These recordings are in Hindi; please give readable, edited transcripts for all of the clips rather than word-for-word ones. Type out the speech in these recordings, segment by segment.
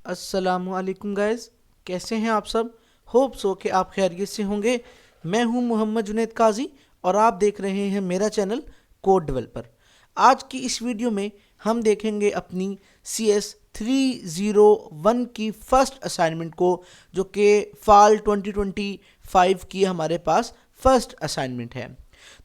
अस्सलामुअलैकुम गाइस, कैसे हैं आप सब। होप सो कि आप खैरियत से होंगे। मैं हूं मोहम्मद जुनैद काजी और आप देख रहे हैं मेरा चैनल कोड डेवलपर। आज की इस वीडियो में हम देखेंगे अपनी CS 301 की फर्स्ट असाइनमेंट को, जो कि फाल 2025 की हमारे पास फर्स्ट असाइनमेंट है।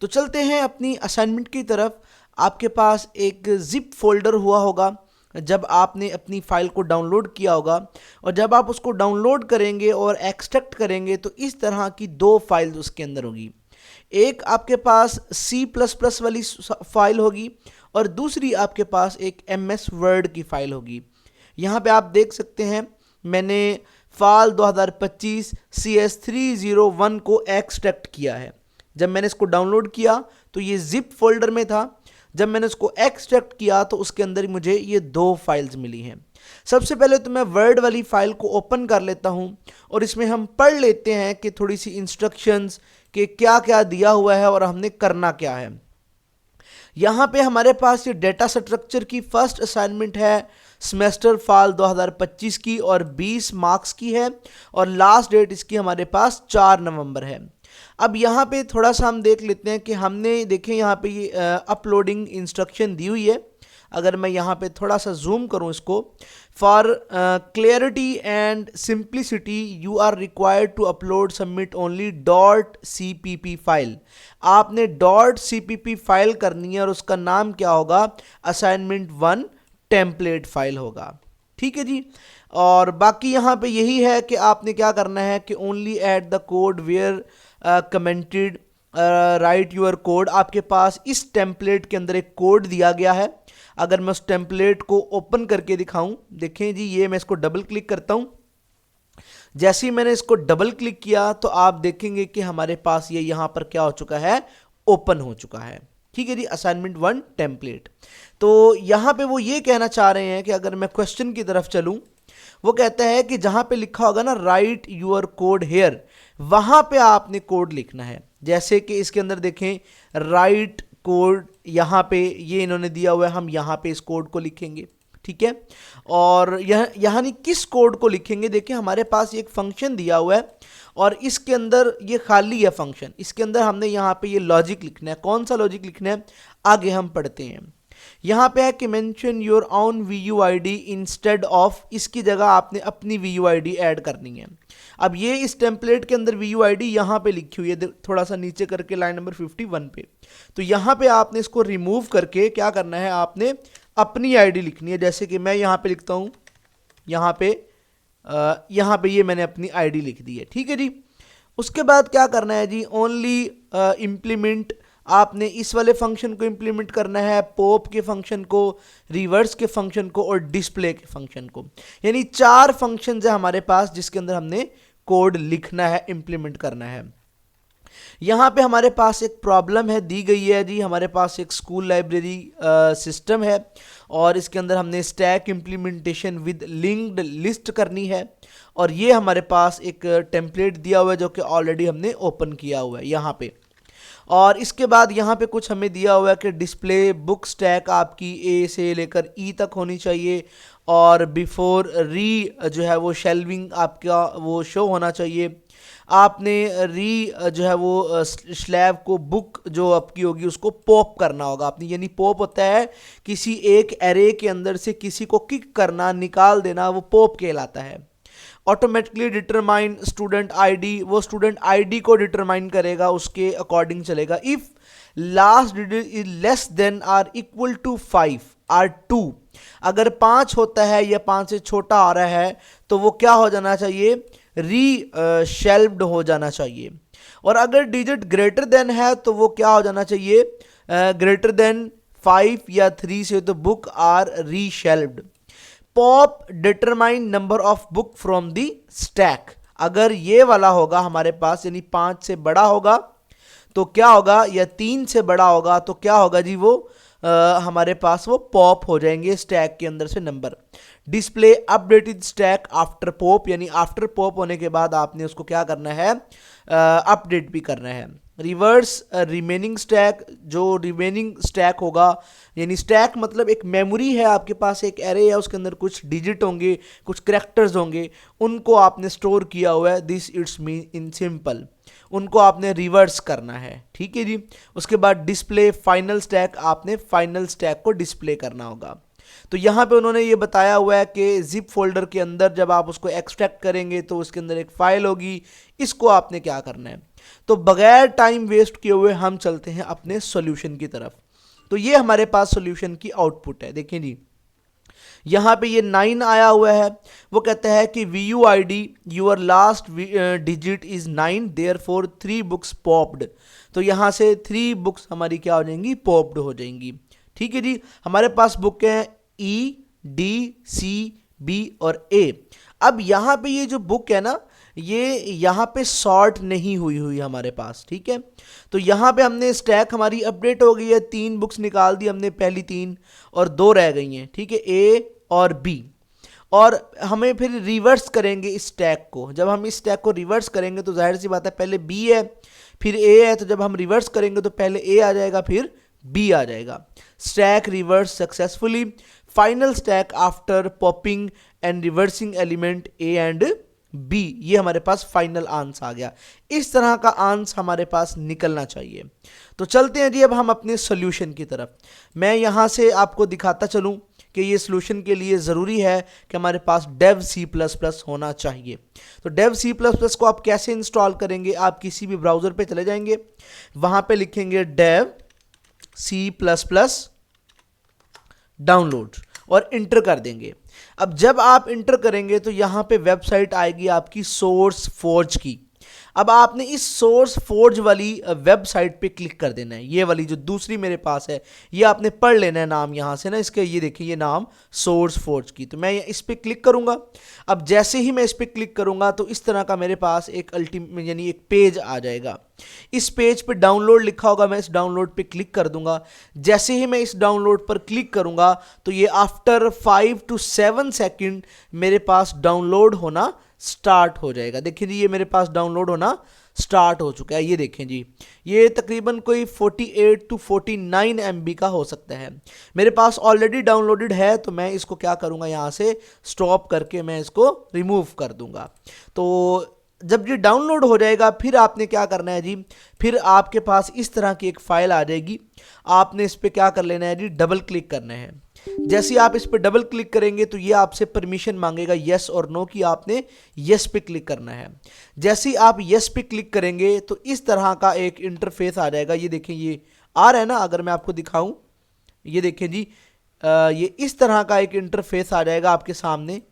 तो चलते हैं अपनी असाइनमेंट की तरफ। आपके पास एक जिप फोल्डर हुआ होगा जब आपने अपनी फ़ाइल को डाउनलोड किया होगा, और जब आप उसको डाउनलोड करेंगे और एक्सट्रैक्ट करेंगे तो इस तरह की दो फाइल्स उसके अंदर होगी। एक आपके पास C++ वाली फाइल होगी और दूसरी आपके पास एक MS वर्ड की फाइल होगी। यहाँ पे आप देख सकते हैं मैंने फाल 2025 CS 301 को एक्सट्रैक्ट किया है। जब मैंने इसको डाउनलोड किया तो ये जिप फोल्डर में था। जब मैंने उसको एक्सट्रैक्ट किया तो उसके अंदर मुझे ये दो फाइल्स मिली हैं। सबसे पहले तो मैं वर्ड वाली फाइल को ओपन कर लेता हूं और इसमें हम पढ़ लेते हैं कि थोड़ी सी इंस्ट्रक्शंस कि क्या क्या दिया हुआ है और हमने करना क्या है। यहाँ पे हमारे पास ये डेटा स्ट्रक्चर की फर्स्ट असाइनमेंट है सेमेस्टर फाल 2025 की और 20 मार्क्स की है और लास्ट डेट इसकी हमारे पास 4 नवंबर है। अब यहाँ पे थोड़ा सा हम देख लेते हैं कि हमने देखें यहाँ पे ये अपलोडिंग इंस्ट्रक्शन दी हुई है। अगर मैं यहाँ पे थोड़ा सा जूम करूँ इसको, for clarity and simplicity you are required to upload submit only .cpp file. आपने .cpp फाइल करनी है और उसका नाम क्या होगा, असाइनमेंट 1 टेम्पलेट फाइल होगा। ठीक है जी। और बाकी यहाँ पे यही है कि आपने क्या करना है कि only at the code where commented write your code. आपके पास इस टेम्पलेट के अंदर एक कोड दिया गया है। अगर मैं उस टेम्पलेट को ओपन करके दिखाऊं, देखें जी, ये मैं इसको डबल क्लिक करता हूं। जैसे ही मैंने इसको डबल क्लिक किया तो आप देखेंगे कि हमारे पास ये यहां पर क्या हो चुका है, ओपन हो चुका है। ठीक है जी, असाइनमेंट 1 टेम्पलेट। तो यहां पे वो ये कहना चाह रहे हैं कि अगर मैं क्वेश्चन की तरफ चलूं, वो कहता है कि जहां पे लिखा होगा ना राइट यूर कोड हेयर, वहां पे आपने कोड लिखना है। जैसे कि इसके अंदर देखें राइट कोड, यहाँ पे ये इन्होंने दिया हुआ है, हम यहाँ पे इस कोड को लिखेंगे। ठीक है। और यहाँ नहीं, किस कोड को लिखेंगे, देखिए हमारे पास एक फंक्शन दिया हुआ है और इसके अंदर ये खाली है फंक्शन। इसके अंदर हमने यहाँ पे ये लॉजिक लिखना है। कौन सा लॉजिक लिखना है, आगे हम पढ़ते हैं। यहाँ पे है कि mention your own VUID instead of, इसकी जगह आपने अपनी VUID ऐड करनी है। अब ये इस टेम्पलेट के अंदर VUID यहाँ पे लिखी हुई है, थोड़ा सा नीचे करके लाइन नंबर 51 पे। तो यहाँ पे आपने इसको रिमूव करके क्या करना है, आपने अपनी ID लिखनी है। जैसे कि मैं यहाँ पे लिखता हूँ, यहाँ पे ये मैंने अपनी ID लिख दी है। ठीक है जी। उसके बाद क्या करना है जी, ओनली इम्प्लीमेंट, आपने इस वाले फंक्शन को इंप्लीमेंट करना है, पॉप के फंक्शन को, रिवर्स के फंक्शन को और डिस्प्ले के फंक्शन को। यानी 4 फंक्शन है हमारे पास जिसके अंदर हमने कोड लिखना है, इंप्लीमेंट करना है। यहाँ पे हमारे पास एक प्रॉब्लम है दी गई है जी, हमारे पास एक स्कूल लाइब्रेरी सिस्टम है और इसके अंदर हमने stack implementation with linked list करनी है। और ये हमारे पास एक टेम्पलेट दिया हुआ है जो कि ऑलरेडी हमने ओपन किया हुआ है यहाँ पे। और इसके बाद यहाँ पे कुछ हमें दिया हुआ है कि डिस्प्ले बुक स्टैक आपकी A से लेकर E तक होनी चाहिए और बिफोर री जो है वो शेल्विंग आपका वो शो होना चाहिए। आपने री जो है वो स्लैब को बुक जो आपकी होगी उसको पॉप करना होगा आपने। यानी पॉप होता है किसी एक एरे के अंदर से किसी को किक करना, निकाल देना, वो पॉप कहलाता है। ऑटोमेटिकली डिटरमाइन स्टूडेंट ID, वो स्टूडेंट ID को डिटरमाइन करेगा, उसके अकॉर्डिंग चलेगा। If last digit is less than or equal to 5 or 2, अगर 5 होता है या 5 से छोटा आ रहा है तो वो क्या हो जाना चाहिए, री शेल्व्ड हो जाना चाहिए। और अगर डिजिट ग्रेटर देन है तो वो क्या हो जाना चाहिए, ग्रेटर देन 5 या 3 से, तो बुक आर री shelved. Pop determine number of book from the stack, अगर ये वाला होगा हमारे पास, यानी 5 से बड़ा होगा तो क्या होगा, या 3 से बड़ा होगा तो क्या होगा जी, वो हमारे पास वो पॉप हो जाएंगे स्टैक के अंदर से number. Display updated stack after pop, यानी आफ्टर पॉप होने के बाद आपने उसको क्या करना है, अपडेट भी करना है। रिवर्स रिमेनिंग स्टैक, जो रिमेनिंग स्टैक होगा, यानी स्टैक मतलब एक मेमोरी है आपके पास, एक एरे है, उसके अंदर कुछ डिजिट होंगे, कुछ करैक्टर्स होंगे, उनको आपने स्टोर किया हुआ है, this it's mean in simple, उनको आपने रिवर्स करना है, ठीक है जी। उसके बाद डिस्प्ले फाइनल स्टैक, आपने फाइनल स्टैक को डिस्प्ले करना होगा। तो यहाँ पे उन्होंने ये बताया हुआ है कि जिप फोल्डर के अंदर जब आप उसको एक्सट्रैक्ट करेंगे तो उसके अंदर एक फाइल होगी, इसको आपने क्या करना है। तो बगैर टाइम वेस्ट किए हुए हम चलते हैं अपने सॉल्यूशन की तरफ। तो ये हमारे पास सॉल्यूशन की आउटपुट है, देखें जी, यहाँ पे ये 9 आया हुआ है। वो कहता है कि VUID your last digit is 9 therefore 3 books popped. तो यहाँ से 3 बुक्स हमारी क्या हो जाएंगी, पॉप्ड हो जाएंगी, ठीक है जी। हमारे पास बुक हैं EDCB और A। अब यहाँ पे ये जो बुक है ना, ये यहाँ पे सॉर्ट नहीं हुई हमारे पास, ठीक है। तो यहाँ पे हमने स्टैक हमारी अपडेट हो गई है, 3 बुक्स निकाल दी हमने, पहली 3 और 2 रह गई हैं, ठीक है, A और B। और हमें फिर रिवर्स करेंगे इस स्टैक को। जब हम इस स्टैक को रिवर्स करेंगे तो जाहिर सी बात है पहले B है फिर A है, तो जब हम रिवर्स करेंगे तो पहले A आ जाएगा फिर B आ जाएगा। Stack reverse successfully, final stack after popping and reversing element A and B, ये हमारे पास फाइनल आंसर आ गया। इस तरह का आंसर हमारे पास निकलना चाहिए। तो चलते हैं जी अब हम अपने सॉल्यूशन की तरफ। मैं यहाँ से आपको दिखाता चलूँ कि ये सॉल्यूशन के लिए ज़रूरी है कि हमारे पास dev C++ होना चाहिए। तो dev C++ को आप कैसे इंस्टॉल करेंगे, आप किसी भी ब्राउज़र पे चले जाएंगे, वहाँ पे लिखेंगे dev C++ डाउनलोड और इंटर कर देंगे। अब जब आप इंटर करेंगे तो यहाँ पे वेबसाइट आएगी आपकी सोर्स फोर्ज की। अब आपने इस सोर्स फोर्ज वाली वेबसाइट पे क्लिक कर देना है। ये वाली जो दूसरी मेरे पास है, ये आपने पढ़ लेना है नाम यहाँ से ना इसके, ये देखिए ये नाम सोर्स फोर्ज की। तो मैं इस पे क्लिक करूँगा। अब जैसे ही मैं इस पे क्लिक करूँगा तो इस तरह का मेरे पास एक यानी एक पेज आ जाएगा। इस पेज पे डाउनलोड लिखा होगा, मैं इस डाउनलोड पे क्लिक कर दूंगा। जैसे ही मैं इस डाउनलोड पर क्लिक करूंगा तो ये आफ्टर 5 to 7 सेकंड मेरे पास डाउनलोड होना स्टार्ट हो जाएगा। देखिए जी ये मेरे पास डाउनलोड होना स्टार्ट हो चुका है। ये देखें जी, ये तकरीबन कोई 48 to 49 MB का हो सकता है। मेरे पास ऑलरेडी डाउनलोडेड है, तो मैं इसको क्या करूँगा, यहाँ से स्टॉप करके मैं इसको रिमूव कर दूँगा। तो जब ये डाउनलोड हो जाएगा फिर आपने क्या करना है जी, फिर आपके पास इस तरह की एक फ़ाइल आ जाएगी। आपने इस पर क्या कर लेना है जी, डबल क्लिक करना है। जैसे ही आप इस पर डबल क्लिक करेंगे तो ये आपसे परमिशन मांगेगा येस और नो की, आपने येस पे क्लिक करना है। जैसे ही आप येस पे क्लिक करेंगे तो इस तरह का एक इंटरफेस आ जाएगा। ये देखें, ये आ रहा है ना, अगर मैं आपको दिखाऊं, ये देखें जी, ये इस तरह का एक इंटरफेस आ जाएगा आपके सामने।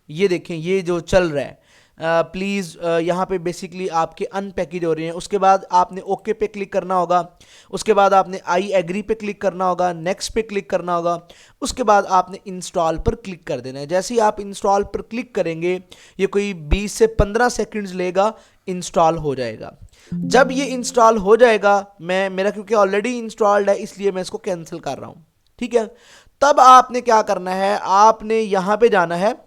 ये देखें ये जो चल रहा है, प्लीज़ यहाँ पे बेसिकली आपके अनपैकेज हो रहे हैं। उसके बाद आपने ओके पे क्लिक करना होगा। उसके बाद आपने आई एग्री पे क्लिक करना होगा, नेक्स्ट पे क्लिक करना होगा। उसके बाद आपने इंस्टॉल पर क्लिक कर देना है। जैसे ही आप इंस्टॉल पर क्लिक करेंगे ये कोई 20 से 15 सेकंड्स लेगा, इंस्टॉल हो जाएगा। जब ये इंस्टॉल हो जाएगा, मेरा क्योंकि ऑलरेडी इंस्टॉल्ड है इसलिए मैं इसको कैंसिल कर रहा हूँ, ठीक है। तब आपने क्या करना है, आपने यहाँ पे जाना है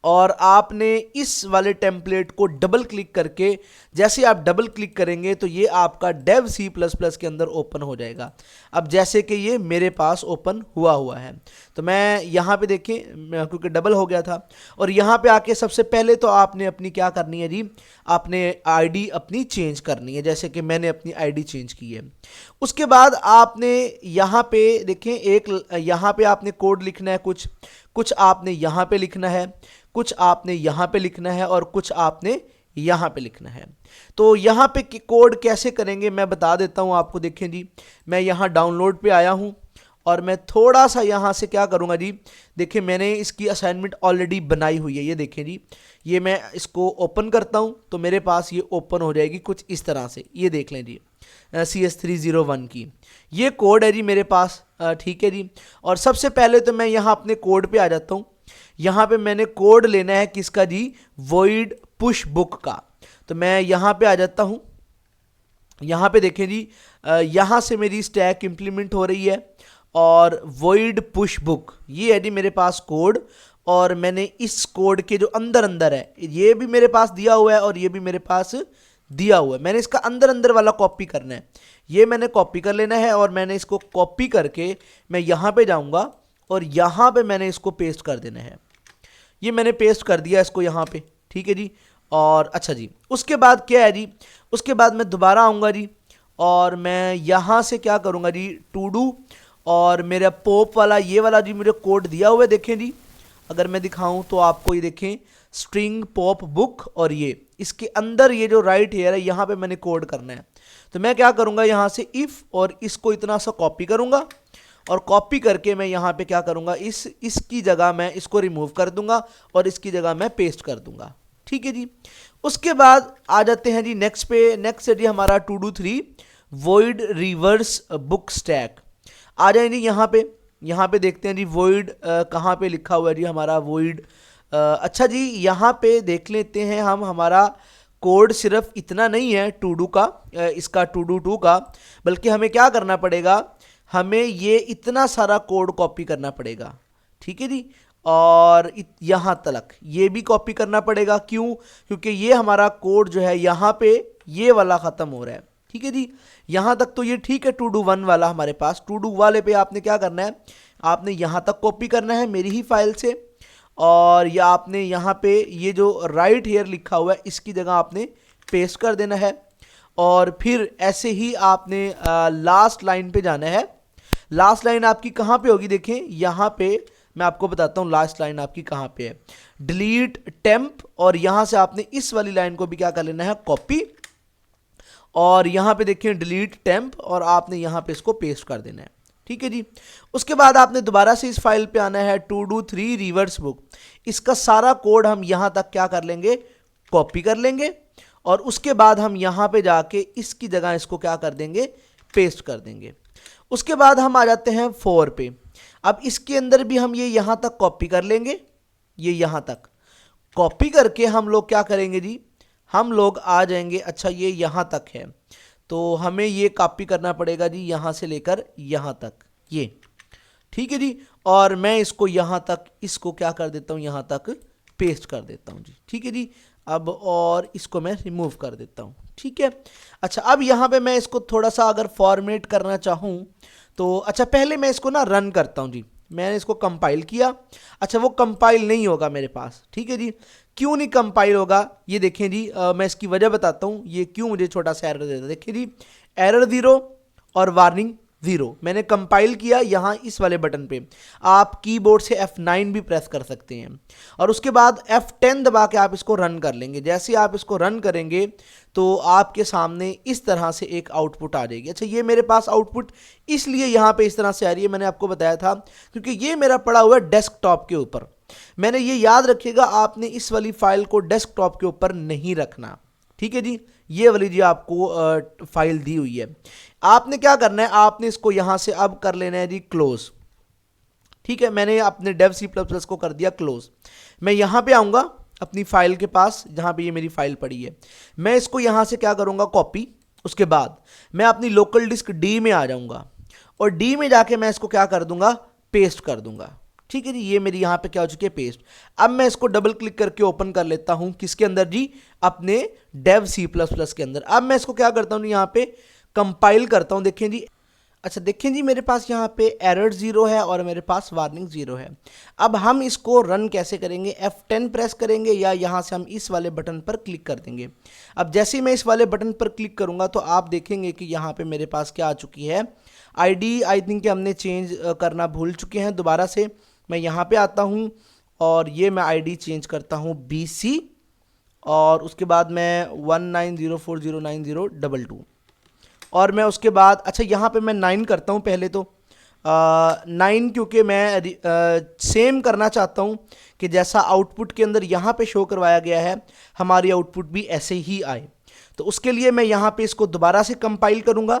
और आपने इस वाले टेम्पलेट को डबल क्लिक करके, जैसे आप डबल क्लिक करेंगे तो ये आपका dev C++ के अंदर ओपन हो जाएगा। अब जैसे कि ये मेरे पास ओपन हुआ है, तो मैं यहाँ पे देखें, क्योंकि डबल हो गया था, और यहाँ पे आके सबसे पहले तो आपने अपनी क्या करनी है जी, आपने आईडी अपनी चेंज करनी है, जैसे कि मैंने अपनी आईडी चेंज की है। उसके बाद आपने यहाँ पे देखें, एक यहाँ पे आपने कोड लिखना है, कुछ आपने यहाँ पे लिखना है, कुछ आपने यहाँ पे लिखना है और कुछ आपने यहाँ पे लिखना है। तो यहाँ पे कोड कैसे करेंगे मैं बता देता हूँ आपको। देखें जी, मैं यहाँ डाउनलोड पे आया हूँ और मैं थोड़ा सा यहाँ से क्या करूँगा जी, देखिए मैंने इसकी असाइनमेंट ऑलरेडी बनाई हुई है। ये देखें जी, ये मैं इसको ओपन करता हूँ तो मेरे पास ये ओपन हो जाएगी कुछ इस तरह से। ये देख लें जी, CS301 की ये कोड है जी मेरे पास, ठीक है जी। और सबसे पहले तो मैं यहाँ अपने कोड पे आ जाता हूँ। यहाँ पे मैंने कोड लेना है किसका जी, void push book का। तो मैं यहाँ पे आ जाता हूँ। यहाँ पे देखें जी, यहाँ से मेरी स्टैक इंप्लीमेंट हो रही है और void push book ये है जी मेरे पास कोड। और मैंने इस कोड के जो अंदर है, ये भी मेरे पास दिया हुआ है और ये भी मेरे पास दिया हुआ है, मैंने इसका अंदर अंदर वाला कॉपी करना है। ये मैंने कॉपी कर लेना है और मैंने इसको कॉपी करके मैं यहाँ पे जाऊँगा और यहाँ पे मैंने इसको पेस्ट कर देना है। ये मैंने पेस्ट कर दिया इसको यहाँ पे, ठीक है जी। और अच्छा जी, उसके बाद क्या है जी, उसके बाद मैं दोबारा आऊँगा जी और मैं यहाँ से क्या करूँगा जी, टू डू और मेरा पॉप वाला ये वाला जी मुझे कोड दिया हुआ है, देखें जी। अगर मैं दिखाऊं तो आपको ये देखें, स्ट्रिंग पॉप बुक, और ये इसके अंदर ये जो राइट हेयर है यहाँ पे मैंने कोड करना है। तो मैं क्या करूँगा, यहाँ से इफ़ और इसको इतना सा कॉपी करूँगा और कॉपी करके मैं यहाँ पे क्या करूँगा, इसकी जगह मैं इसको रिमूव कर दूंगा और इसकी जगह मैं पेस्ट कर दूंगा, ठीक है जी। उसके बाद आ जाते हैं जी नेक्स्ट पे। नेक्स्ट है जी हमारा to do 3 void reverse book stack. आ जाए जी यहाँ पे देखते हैं जी वॉइड कहाँ पे लिखा हुआ है जी हमारा वॉइड। अच्छा जी, यहाँ पे देख लेते हैं हम, हमारा कोड सिर्फ इतना नहीं है टू डू का, इसका टू डू 2 का, बल्कि हमें क्या करना पड़ेगा, हमें ये इतना सारा कोड कॉपी करना पड़ेगा, ठीक है जी। और यहाँ तक ये भी कॉपी करना पड़ेगा, क्यों, क्योंकि ये हमारा कोड जो है यहाँ पे ये वाला ख़त्म हो रहा है, ठीक है जी। यहाँ तक तो ये ठीक है, टू डू 1 वाला हमारे पास। टू डू वाले पे आपने क्या करना है, आपने यहाँ तक कॉपी करना है मेरी ही फाइल से, और या आपने यहाँ पे ये जो राइट हेयर लिखा हुआ है इसकी जगह आपने पेस्ट कर देना है। और फिर ऐसे ही आपने लास्ट लाइन पे जाना है। लास्ट लाइन आपकी कहाँ पे होगी, देखें यहाँ पे मैं आपको बताता हूँ लास्ट लाइन आपकी कहाँ पे है, डिलीट टेम्प, और यहाँ से आपने इस वाली लाइन को भी क्या कर लेना है, कॉपी, और यहाँ पे देखिए डिलीट टेम्प, और आपने यहाँ पे इसको पेस्ट कर देना है, ठीक है जी। उसके बाद आपने दोबारा से इस फाइल पे आना है, टू डू 3 रिवर्स बुक। इसका सारा कोड हम यहाँ तक क्या कर लेंगे, कॉपी कर लेंगे, और उसके बाद हम यहाँ पे जाके इसकी जगह इसको क्या कर देंगे, पेस्ट कर देंगे। उसके बाद हम आ जाते हैं 4 पे। अब इसके अंदर भी हम ये यहाँ तक कॉपी कर लेंगे, ये यहाँ तक कॉपी करके हम लोग क्या करेंगे जी, हम लोग आ जाएंगे, अच्छा ये यहाँ तक है तो हमें ये कॉपी करना पड़ेगा जी यहाँ से लेकर यहाँ तक, ये ठीक है जी। और मैं इसको यहाँ तक, इसको क्या कर देता हूँ, यहाँ तक पेस्ट कर देता हूँ जी, ठीक है जी। अब और इसको मैं रिमूव कर देता हूँ, ठीक है। अच्छा, अब यहाँ पे मैं इसको थोड़ा सा अगर फॉर्मेट करना चाहूँ तो अच्छा पहले मैं इसको ना रन करता हूँ जी। मैंने इसको कंपाइल किया, अच्छा वो कंपाइल नहीं होगा मेरे पास, ठीक है जी। क्यों नहीं कंपाइल होगा ये देखें जी, मैं इसकी वजह बताता हूँ ये क्यों मुझे छोटा सा एरर देता है। देखिए जी, एरर 0 और वार्निंग 0। मैंने कंपाइल किया यहाँ इस वाले बटन पे, आप कीबोर्ड से F9 भी प्रेस कर सकते हैं और उसके बाद F10 दबा के आप इसको रन कर लेंगे। जैसे आप इसको रन करेंगे तो आपके सामने इस तरह से एक आउटपुट आ जाएगी। अच्छा, ये मेरे पास आउटपुट इसलिए यहाँ पे इस तरह से आ रही है, मैंने आपको बताया था क्योंकि ये मेरा पड़ा हुआ है डेस्कटॉप के ऊपर। मैंने ये याद रखिएगा, आपने इस वाली फाइल को डेस्कटॉप के ऊपर नहीं रखना, ठीक है जी। ये वाली जी आपको फाइल दी हुई है, आपने क्या करना है, आपने इसको यहां से अब कर लेना है जी क्लोज, ठीक है। मैंने अपने डेव C++ को कर दिया क्लोज। मैं यहां पे आऊंगा अपनी फाइल के पास जहां पे ये मेरी फाइल पड़ी है, मैं इसको यहां से क्या करूंगा, कॉपी। उसके बाद मैं अपनी लोकल डिस्क D में आ जाऊंगा और D में जाके मैं इसको क्या कर दूंगा, पेस्ट कर दूंगा, ठीक है जी। ये मेरी यहाँ पे क्या हो चुकी है, पेस्ट। अब मैं इसको डबल क्लिक करके ओपन कर लेता हूँ, किसके अंदर जी, अपने डेव C++ के अंदर। अब मैं इसको क्या करता हूँ, यहाँ पे कंपाइल करता हूँ, देखें जी। अच्छा देखें जी, मेरे पास यहाँ पे एरर 0 है और मेरे पास वार्निंग 0 है। अब हम इसको रन कैसे करेंगे, F10 प्रेस करेंगे या यहाँ से हम इस वाले बटन पर क्लिक कर देंगे। अब जैसे ही मैं इस वाले बटन पर क्लिक करूँगा तो आप देखेंगे कि यहाँ पे मेरे पास क्या आ चुकी है, ID आई थिंक हमने चेंज करना भूल चुके हैं। दोबारा से मैं यहाँ पे आता हूँ और ये मैं ID चेंज करता हूँ BC और उसके बाद मैं 19040902 और मैं उसके बाद अच्छा यहाँ पे मैं 9 करता हूँ पहले तो 9, क्योंकि मैं सेम करना चाहता हूँ कि जैसा आउटपुट के अंदर यहाँ पे शो करवाया गया है हमारी आउटपुट भी ऐसे ही आए। तो उसके लिए मैं यहाँ पे इसको दोबारा से कंपाइल करूँगा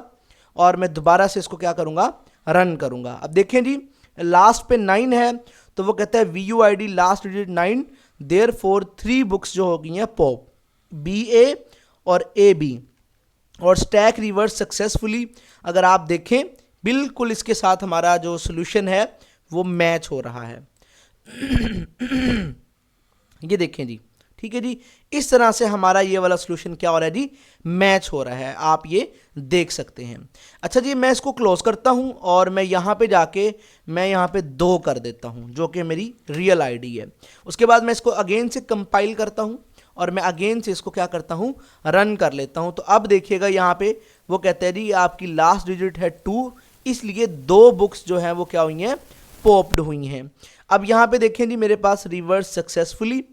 और मैं दोबारा से इसको क्या करूँगा, रन करूँगा। अब देखें जी, लास्ट पे 9 है तो वो कहता है VUID last digit 9, therefore 3 books जो हो गई हैं पॉप BA और AB और स्टैक रिवर्स सक्सेसफुली। अगर आप देखें बिल्कुल इसके साथ हमारा जो सोल्यूशन है वो मैच हो रहा है। ये देखें जी, ठीक है जी। इस तरह से हमारा ये वाला सोल्यूशन क्या हो रहा है जी, मैच हो रहा है, आप ये देख सकते हैं। अच्छा जी, मैं इसको क्लोज करता हूं और मैं यहाँ पे जाके मैं यहाँ पे 2 कर देता हूं, जो कि मेरी रियल आईडी है। उसके बाद मैं इसको अगेन से कंपाइल करता हूं और मैं अगेन से इसको क्या करता हूं, रन कर लेता हूं। तो अब देखिएगा यहाँ पे वो कहते हैं जी आपकी लास्ट डिजिट है 2, इसलिए 2 बुक्स जो है वो क्या हुई हैं, पॉप्ड हुई हैं। अब यहाँ पे देखें जी, मेरे पास रिवर्स सक्सेसफुली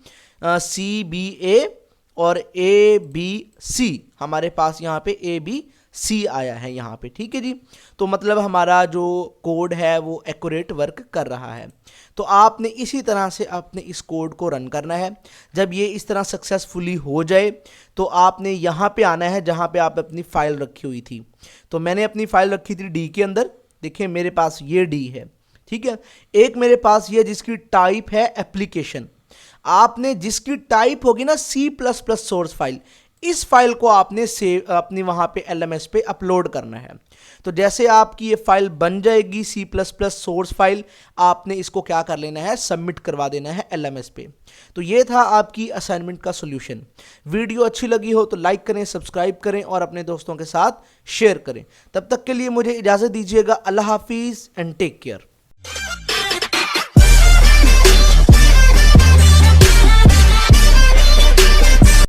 CBA और ABC, हमारे पास यहाँ पे ABC आया है यहाँ पे, ठीक है जी। तो मतलब हमारा जो कोड है वो एक्यूरेट वर्क कर रहा है। तो आपने इसी तरह से अपने इस कोड को रन करना है। जब ये इस तरह सक्सेसफुली हो जाए तो आपने यहाँ पे आना है जहाँ पे आप अपनी फाइल रखी हुई थी। तो मैंने अपनी फाइल रखी थी D के अंदर, देखिए मेरे पास ये D है, ठीक है। एक मेरे पास ये जिसकी टाइप है एप्लीकेशन, आपने जिसकी टाइप होगी ना C++ सोर्स फाइल, इस फाइल को आपने सेव अपनी वहां पे LMS पे अपलोड करना है। तो जैसे आपकी ये फाइल बन जाएगी C++ सोर्स फाइल, आपने इसको क्या कर लेना है, सबमिट करवा देना है LMS पे। तो ये था आपकी असाइनमेंट का सॉल्यूशन। वीडियो अच्छी लगी हो तो लाइक करें, सब्सक्राइब करें और अपने दोस्तों के साथ शेयर करें। तब तक के लिए मुझे इजाज़त दीजिएगा। अल्लाह हाफिज़ एंड टेक केयर।